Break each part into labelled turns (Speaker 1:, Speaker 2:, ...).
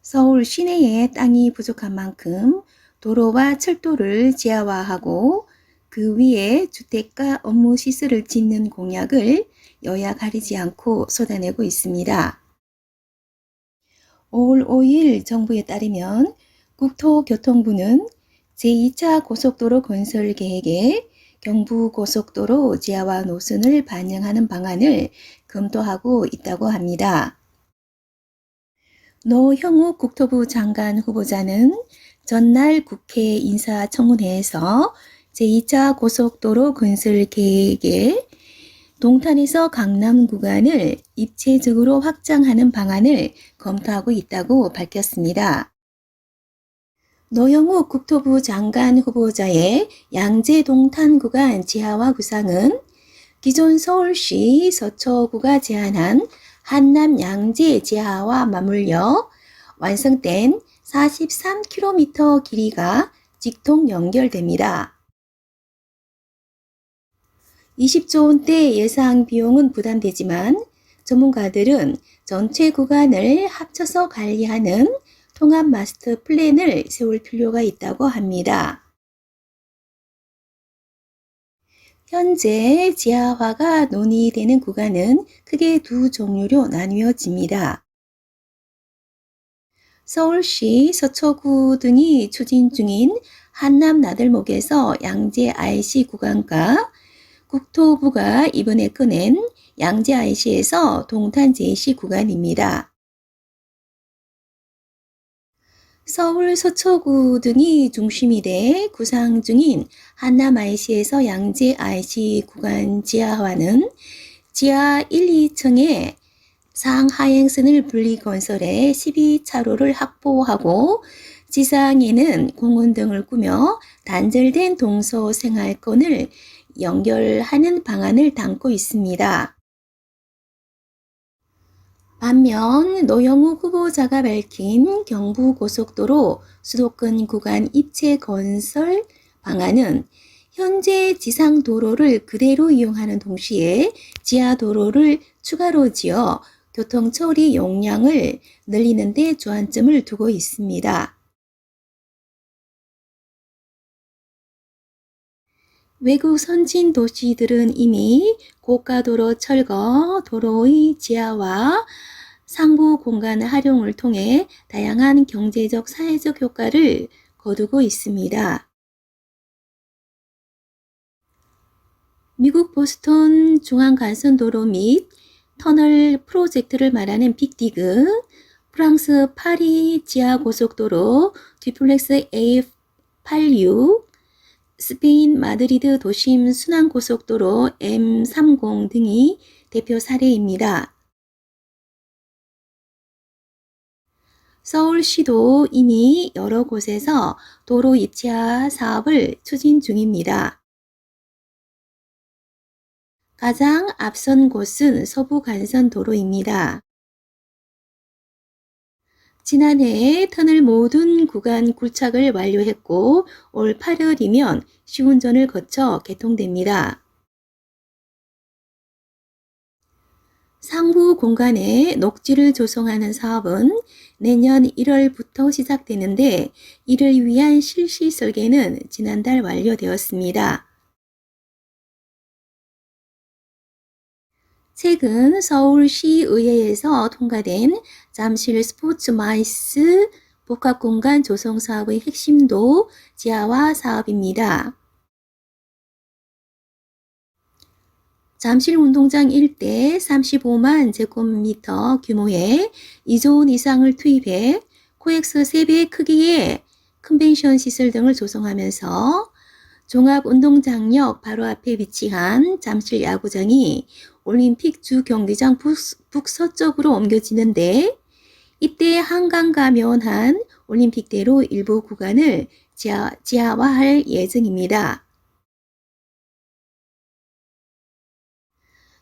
Speaker 1: 서울 시내에 땅이 부족한 만큼 도로와 철도를 지하화하고 그 위에 주택과 업무 시설을 짓는 공약을 여야 가리지 않고 쏟아내고 있습니다. 5월 5일 정부에 따르면 국토교통부는 제2차 고속도로 건설 계획에 경부고속도로 지하화 노선을 반영하는 방안을 검토하고 있다고 합니다. 노형욱 국토부 장관 후보자는 전날 국회 인사청문회에서 제2차 고속도로 건설 계획에 동탄에서 강남 구간을 입체적으로 확장하는 방안을 검토하고 있다고 밝혔습니다. 노영욱 국토부 장관 후보자의 양재 동탄 구간 지하화 구상은 기존 서울시 서초구가 제안한 한남 양재 지하와 맞물려 완성된 43km 길이가 직통 연결됩니다. 20조 원대 예상 비용은 부담되지만 전문가들은 전체 구간을 합쳐서 관리하는 통합 마스터 플랜을 세울 필요가 있다고 합니다. 현재 지하화가 논의되는 구간은 크게 두 종류로 나뉘어집니다. 서울시 서초구 등이 추진 중인 한남 나들목에서 양재 IC 구간과 국토부가 이번에 꺼낸 양재 IC에서 동탄 JC 구간입니다. 서울 서초구 등이 중심이 돼 구상 중인 한남 IC에서 양재 IC 구간 지하화는 지하 1, 2층에 상하행선을 분리 건설해 12차로를 확보하고 지상에는 공원 등을 꾸며 단절된 동서 생활권을 연결하는 방안을 담고 있습니다. 반면 노영욱 후보자가 밝힌 경부고속도로 수도권 구간 입체 건설 방안은 현재 지상도로를 그대로 이용하는 동시에 지하도로를 추가로 지어 교통처리 용량을 늘리는 데 주안점을 두고 있습니다. 외국 선진 도시들은 이미 고가도로 철거, 도로의 지하화, 상부 공간 활용을 통해 다양한 경제적, 사회적 효과를 거두고 있습니다. 미국 보스턴 중앙간선도로 및 터널 프로젝트를 말하는 빅디그, 프랑스 파리 지하고속도로 듀플렉스 A86, 스페인 마드리드 도심 순환고속도로 M30 등이 대표 사례입니다. 서울시도 이미 여러 곳에서 도로 입체화 사업을 추진 중입니다. 가장 앞선 곳은 서부간선도로입니다. 지난해 터널 모든 구간 굴착을 완료했고 올 8월이면 시운전을 거쳐 개통됩니다. 상부 공간에 녹지를 조성하는 사업은 내년 1월부터 시작되는데 이를 위한 실시 설계는 지난달 완료되었습니다. 최근 서울시의회에서 통과된 잠실 스포츠마이스 복합공간 조성 사업의 핵심도 지하화 사업입니다. 잠실 운동장 일대 35만 제곱미터 규모의 2조 원 이상을 투입해 코엑스 3배 크기의 컨벤션 시설 등을 조성하면서 종합운동장역 바로 앞에 위치한 잠실 야구장이 올림픽 주 경기장 북서쪽으로 옮겨지는데 이때 한강과 면한 올림픽대로 일부 구간을 지하화할 예정입니다.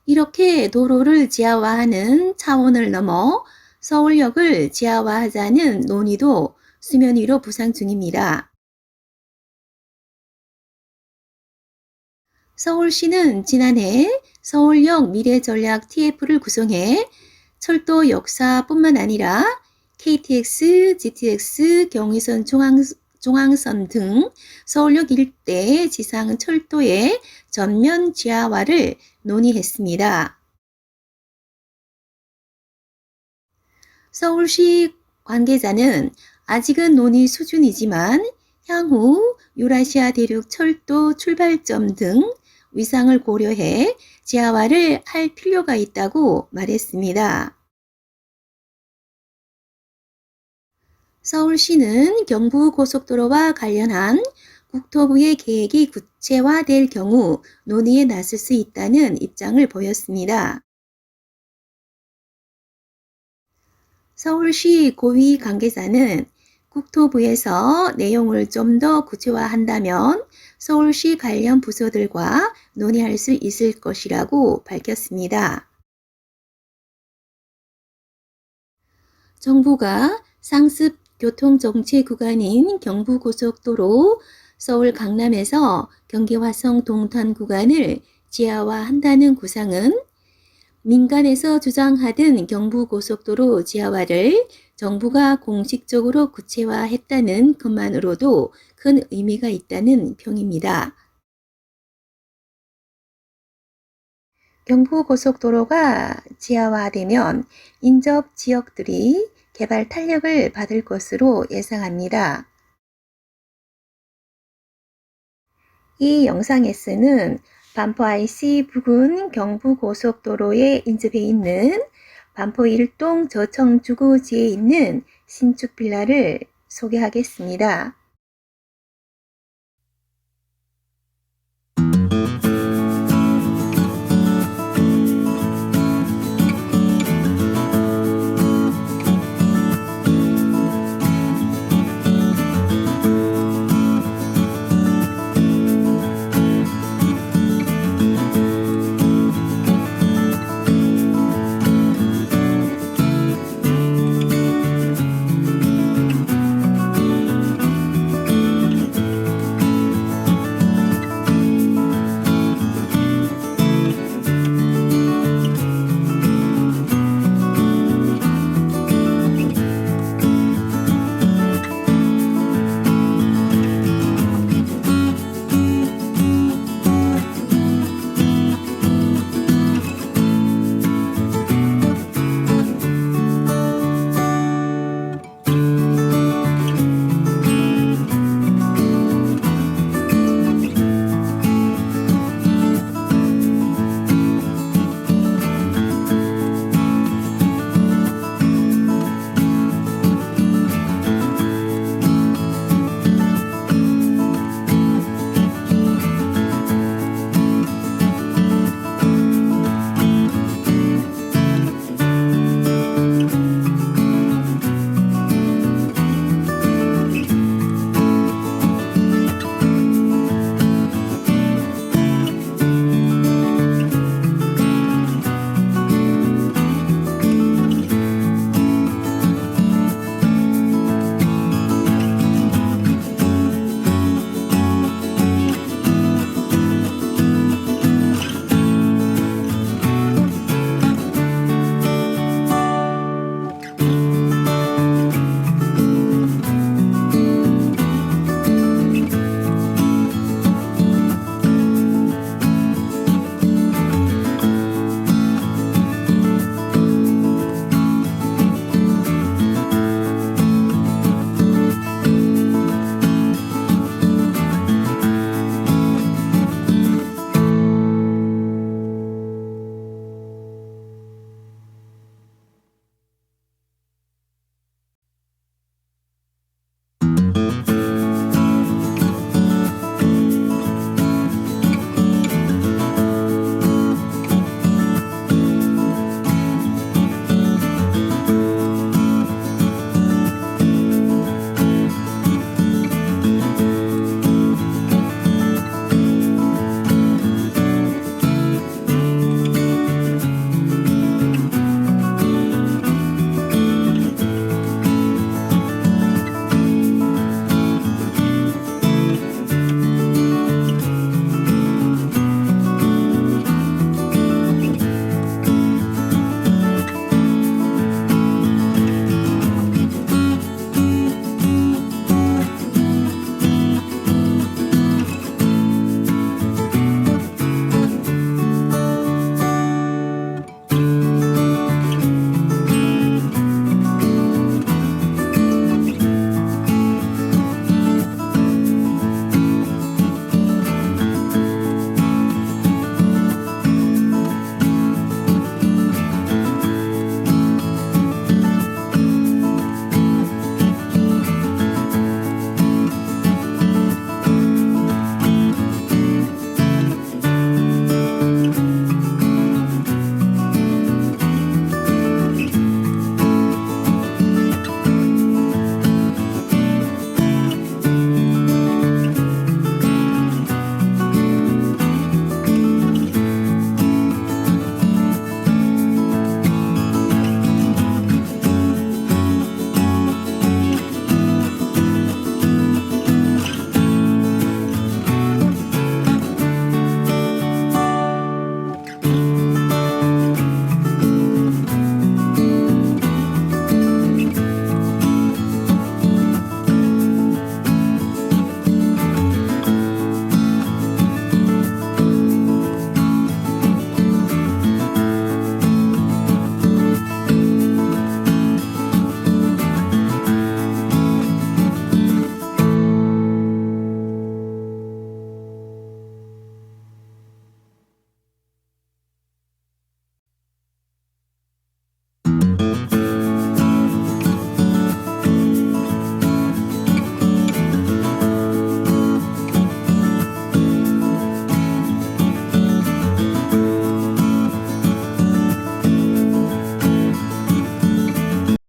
Speaker 1: 이렇게 도로를 지하화하는 차원을 넘어 서울역을 지하화하자는 논의도 수면 위로 부상 중입니다. 서울시는 지난해 서울역 미래전략 TF를 구성해 철도 역사뿐만 아니라 KTX, GTX, 경의선 중앙선 등 서울역 일대 지상 철도의 전면 지하화를 논의했습니다. 서울시 관계자는 아직은 논의 수준이지만 향후 유라시아 대륙 철도 출발점 등 위상을 고려해 지하화를 할 필요가 있다고 말했습니다. 서울시는 경부고속도로와 관련한 국토부의 계획이 구체화될 경우 논의에 나설 수 있다는 입장을 보였습니다. 서울시 고위 관계자는 국토부에서 내용을 좀 더 구체화한다면 서울시 관련 부서들과 논의할 수 있을 것이라고 밝혔습니다. 정부가 상습 교통정체 구간인 경부고속도로 서울 강남에서 경기 화성 동탄 구간을 지하화한다는 구상은 민간에서 주장하던 경부고속도로 지하화를 정부가 공식적으로 구체화했다는 것만으로도 큰 의미가 있다는 평입니다. 경부고속도로가 지하화되면 인접 지역들이 개발 탄력을 받을 것으로 예상합니다. 이 영상에서는 반포 IC 부근 경부고속도로에 인접해 있는 반포 1동 저청주거지에 있는 신축 빌라를 소개하겠습니다.